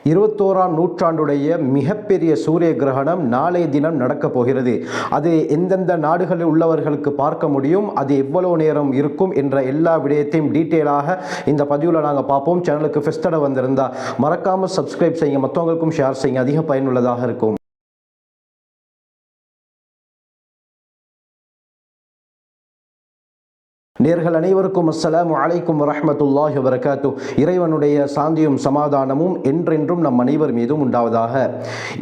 21ஆம் நூற்றாண்டுடைய மிகப்பெரிய சூரிய கிரகணம் நாளைய தினம் நடக்கப் போகிறது. அது எந்தெந்த நாடுகளில் உள்ளவர்களுக்கு பார்க்க முடியும், அது எவ்வளவு நேரம் இருக்கும் என்ற எல்லா விடயத்தையும் டீட்டெயிலாக இந்த பதிவில் நாங்கள் பார்ப்போம். சேனலுக்கு ஃபர்ஸ்ட் தடவை வந்திருந்தா மறக்காமல் சப்ஸ்கிரைப் செய்யுங்க, மற்றவங்களுக்கும் ஷேர் செய்யுங்க, அதிக பயனுள்ளதாக இருக்கும். நேர்கள் அனைவருக்கும் அஸ்ஸலாமு அலைக்கும் வரஹ்மத்துல்லாஹி வபரகாத்துஹ். இறைவனுடைய சாந்தியும் சமாதானமும் என்றென்றும் நம் அனைவர் மீதும் உண்டாவதாக.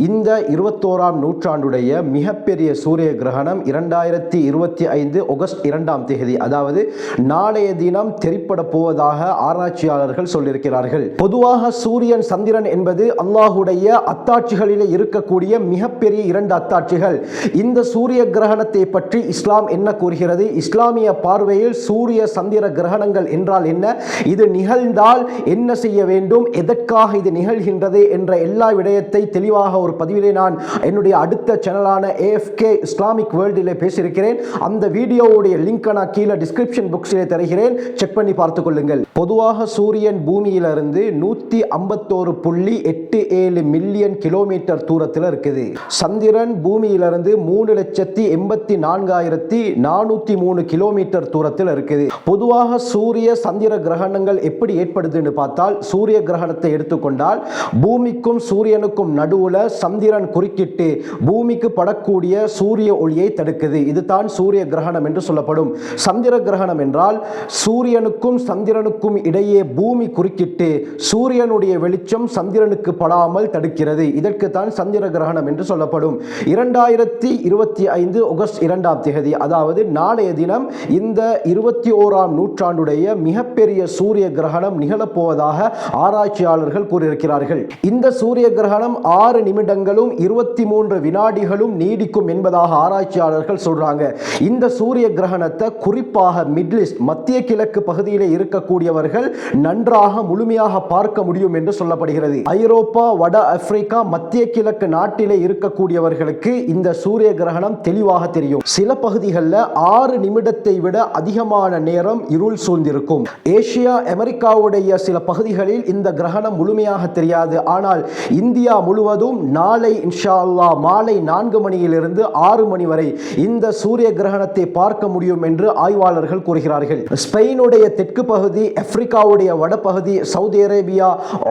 இந்த 21ஆம் நூற்றாண்டுடைய மிகப்பெரிய சூரிய கிரகணம் 2025 ஆகஸ்ட் 2ஆம் தேதி, அதாவது நாளைய தினம் தெரிப்பட போவதாக ஆராய்ச்சியாளர்கள் சொல்லியிருக்கிறார்கள். பொதுவாக சூரியன் சந்திரன் என்பது அல்லாஹுடைய அத்தாட்சிகளிலே இருக்கக்கூடிய மிகப்பெரிய இரண்டு அத்தாட்சிகள். இந்த சூரிய கிரகணத்தை பற்றி இஸ்லாம் என்ன கூறுகிறது, இஸ்லாமிய பார்வையில் சூரிய சந்திர கிரகணங்கள் என்றால் என்ன, இது நிகழ்ந்தால் என்ன செய்ய வேண்டும், எதற்காக இது நிகழ்கின்றது என்ற எல்லா விடயத்தை தெளிவாக ஒரு பதிவிலே நான் என்னுடைய அடுத்த சேனலான AFK இஸ்லாமிக் வேர்ல்டிலே பேசியிருக்கிறேன். அந்த வீடியோவுடைய லிங்க் நான் கீழே டிஸ்கிரிப்ஷன் பாக்ஸிலே தருகிறேன், செக் பண்ணி பார்த்துக் கொள்ளுங்கள். பொதுவாக சூரியன் பூமியிலிருந்து 151.87 மில்லியன் கிலோமீட்டர் தூரத்தில் இருக்குது. சந்திரன் பூமியிலிருந்து 3,84,403 கிலோமீட்டர் தூரத்தில் இருக்குது. பொதுவாக சூரிய சந்திர கிரகணங்கள் எப்படி ஏற்படுதுன்னு பார்த்தால், சூரிய கிரகணத்தை எடுத்துக்கொண்டால் பூமிக்கும் சூரியனுக்கும் நடுவுல சந்திரன் குறுக்கிட்டு பூமிக்கு படக்கூடிய சூரிய ஒளியை தடுக்குது. இதுதான் சூரிய கிரகணம் என்று சொல்லப்படும். சந்திர கிரகணம் என்றால் சூரியனுக்கும் சந்திரனுக்கும் இடையே பூமி குறுக்கிட்டு சூரியனுடைய வெளிச்சம் சந்திரனுக்கு படாமல் தடுக்கிறது. இதற்கு தான் சந்திர கிரகணம் என்று சொல்லப்படும். 2025 ஆகஸ்ட் 2ஆம் தேதி, அதாவது நாளைய தினம் இந்த 21ஆம் நூற்றாண்டுடைய மிகப்பெரிய சூரிய கிரகணம் நிகழப்போவதாக ஆராய்ச்சியாளர்கள் கூறியிருக்கிறார்கள். இந்த சூரிய கிரகணம் 6 நிமிடங்களும் 23 வினாடிகளும் நீடிக்கும் என்பதாக ஆராய்ச்சியாளர்கள் சொல்றாங்க. இந்த சூரிய கிரகணத்தை குறிப்பாக மிடில் ஈஸ்ட், மத்திய கிழக்கு பகுதியில் இருக்கக்கூடியவர்கள் நன்றாக முழுமையாக பார்க்க முடியும் என்று சொல்லப்படுகிறது. ஐரோப்பா, வட ஆப்பிரிக்கா, மத்திய கிழக்கு நாட்டிலே இருக்கக்கூடியவர்களுக்கு இந்த சூரிய கிரகணம் தெளிவாக தெரியும். சில பகுதிகளில் 6 நிமிடத்தை விட அதிகமான நேரம் இருள் சூழ்ந்திருக்கும். ஏசியா, அமெரிக்காவுடைய சில பகுதிகளில் இந்த கிரகணம் முழுமையாக தெரியாது. ஆனால் இந்தியா முழுவதும் நாளை இன்ஷா அல்லாஹ் மாலை 4 மணியிலிருந்து 6 மணி வரை இந்த சூரிய கிரகணத்தை பார்க்க முடியும் என்று ஆய்வாளர்கள் கூறுகிறார்கள். ஸ்பெயினுடைய தெற்கு பகுதி, ஆப்பிரிக்காவுடைய வடபகுதி, சவுதி அரேபியா,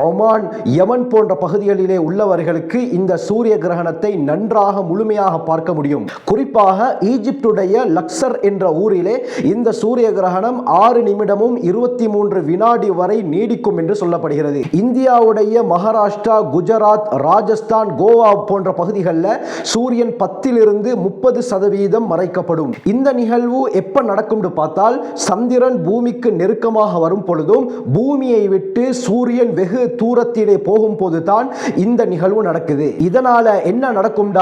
ஒமான், யமன் போன்ற பகுதிகளிலே உள்ளவர்களுக்கு இந்த சூரிய கிரகணத்தை நன்றாக முழுமையாக பார்க்க முடியும். குறிப்பாக ஈஜிப்டுடைய லக்சர் என்ற ஊரிலே இந்த சூரிய கிரகணம் 6 நிமிடமும் 23 வினாடி வரை நீடிக்கும் என்று சொல்லப்படுகிறது. இந்தியாவுடைய மகாராஷ்டிரா, குஜராத், ராஜஸ்தான், கோவா போன்ற பகுதிகளில் சூரியன் 10 to 30% மறைக்கப்படும். இந்த நிகழ்வு எப்ப நடக்கும் பார்த்தால், சந்திரன் பூமிக்கு நெருக்கமாக வரும் பொழுதும் பூமியை விட்டு சூரியன் வெகு தூரத்திலே போகும் போது தான் இந்த நிகழ்வு நடக்குது. இதனால என்ன நடக்கும்,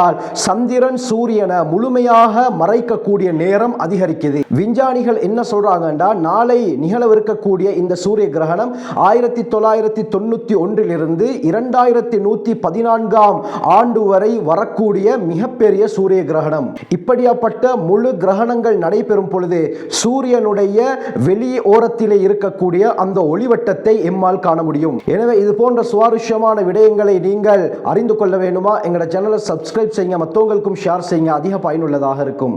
சந்திரன் சூரியனை முழுமையாக மறைக்கக்கூடிய நேரம் அதிகரிக்குது. விஞ்ஞானிகள் என்ன சொல்றாங்கன்னா, நாளை நிகழவிருக்கக்கூடிய இந்த சூரிய கிரகணம் 1991 இருந்து 2114ஆம் ஆண்டு வரை வரக்கூடிய மிகப்பெரிய சூரிய கிரகணம். இப்படியாப்பட்ட முழு கிரகணங்கள் நடைபெறும் பொழுது சூரியனுடைய வெளி ஓரத்திலே இருக்கக்கூடிய அந்த ஒளிவட்டத்தை எம்மால் காண முடியும். எனவே இது போன்ற சுவாரஸ்யமான விடயங்களை நீங்கள் அறிந்து கொள்ள வேண்டுமா, எங்களோட சேனலை சப்ஸ்கிரைப் செய்யுங்க, மற்றவங்களுக்கும் ஷேர் செய்யுங்க, அதிக பயனுள்ளதாக இருக்கும்.